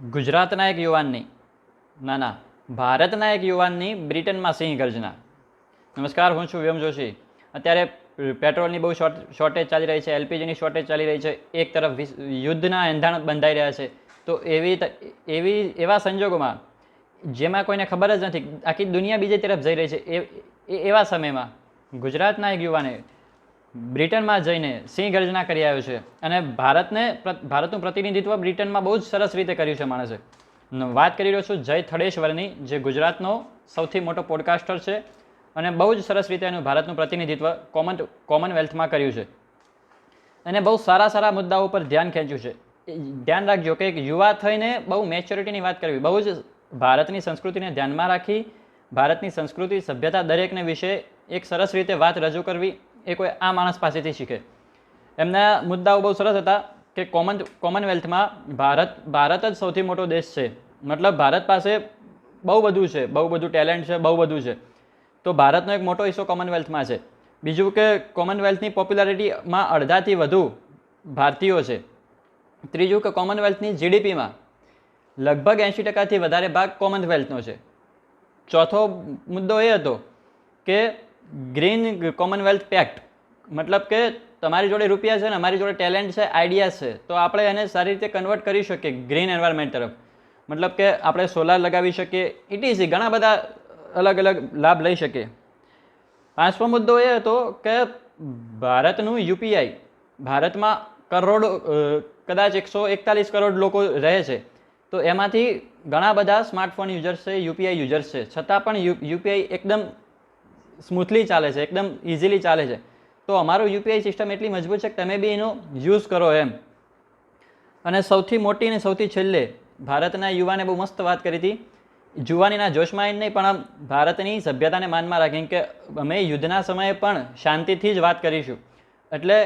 ગુજરાતના એક યુવાનની ના ભારતના એક યુવાનની બ્રિટનમાં સિંહ ગર્જના. નમસ્કાર, હું છું વ્યોમ જોશી. અત્યારે પેટ્રોલની બહુ શોર્ટેજ ચાલી રહી છે, એલપીજીની શોર્ટેજ ચાલી રહી છે, એક તરફ યુદ્ધના એંધાણ બંધાઈ રહ્યા છે. તો એવા સંજોગોમાં જેમાં કોઈને ખબર જ નથી, આખી દુનિયા બીજી તરફ જઈ રહી છે, એવા સમયમાં ગુજરાતના એક યુવાને બ્રિટનમાં જઈને સિંહ ગર્જના કરી આવ્યો છે અને ભારતનું પ્રતિનિધિત્વ બ્રિટનમાં બહુ જ સરસ રીતે કર્યું છે માણસે. વાત કરી રહ્યો છું જય થડેશ્વરની, જે ગુજરાતનો સૌથી મોટો પોડકાસ્ટર છે અને બહુ જ સરસ રીતે એનું ભારતનું પ્રતિનિધિત્વ કોમનવેલ્થમાં કર્યું છે અને બહુ સારા મુદ્દાઓ પર ધ્યાન ખેંચ્યું છે. ધ્યાન રાખજો કે એક યુવા થઈને બહુ મેચ્યોરિટીની વાત કરવી, બહુ જ ભારતની સંસ્કૃતિને ધ્યાનમાં રાખી, ભારતની સંસ્કૃતિ સભ્યતા દરેકને વિશે એક સરસ રીતે વાત રજૂ કરવી, એ કોઈ આ માણસ પાસેથી શીખે. એમના મુદ્દાઓ બહુ સરસ હતા કે કોમનવેલ્થમાં ભારત જ સૌથી મોટો દેશ છે, મતલબ ભારત પાસે બહુ બધું છે, બહુ બધું ટેલેન્ટ છે, બહુ બધું છે, તો ભારતનો એક મોટો હિસ્સો કોમનવેલ્થમાં છે. બીજું કે કોમનવેલ્થની પોપ્યુલારિટીમાં અડધાથી વધુ ભારતીયો છે. ત્રીજું કે કોમનવેલ્થની જીડીપીમાં લગભગ 80%થી વધારે ભાગ કોમનવેલ્થનો છે. ચોથો મુદ્દો એ હતો કે ગ્રીન કોમનવેલ્થ પેક્ટ, મતલબ કે તમારી જોડે રૂપિયા છે ને અમારી જોડે ટેલેન્ટ છે, આઈડિયાઝ છે, તો આપણે એને સારી રીતે કન્વર્ટ કરી શકીએ ગ્રીન એન્વાયરમેન્ટ તરફ. મતલબ કે આપણે સોલાર લગાવી શકીએ, ઇટીસી ઘણા બધા અલગ લાભ લઈ શકીએ. પાંચમો મુદ્દો એ હતો કે ભારતનું યુપીઆઈ, ભારતમાં કદાચ 141 કરોડ લોકો રહે છે, તો એમાંથી ઘણા બધા સ્માર્ટફોન યુઝર્સ છે, યુપીઆઈ યુઝર્સ છે, છતાં પણ યુપીઆઈ એકદમ સ્મૂથલી ચાલે છે, એકદમ ઇઝીલી ચાલે છે. તો અમારું યુપીઆઈ સિસ્ટમ એટલી મજબૂત છે કે તમે બી એનો યુઝ કરો એમ. અને સૌથી મોટી અને સૌથી છેલ્લે ભારતના યુવાને બહુ મસ્ત વાત કરી હતી, જુવાનીના જોશમાં નહીં પણ આમ ભારતની સભ્યતાને માનમાં રાખીને કે અમે યુદ્ધના સમયે પણ શાંતિથી જ વાત કરીશું. એટલે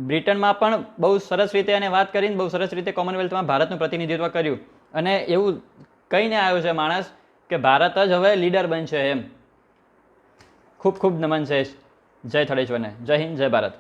બ્રિટનમાં પણ બહુ સરસ રીતે એને વાત કરીને બહુ સરસ રીતે કોમનવેલ્થમાં ભારતનું પ્રતિનિધિત્વ કર્યું અને એવું કહીને આવ્યો છે માણસ કે ભારત જ હવે લીડર બનશે એમ. ખૂબ નમન છે જય થડેશ્વરને. જય હિન્દ, જય ભારત.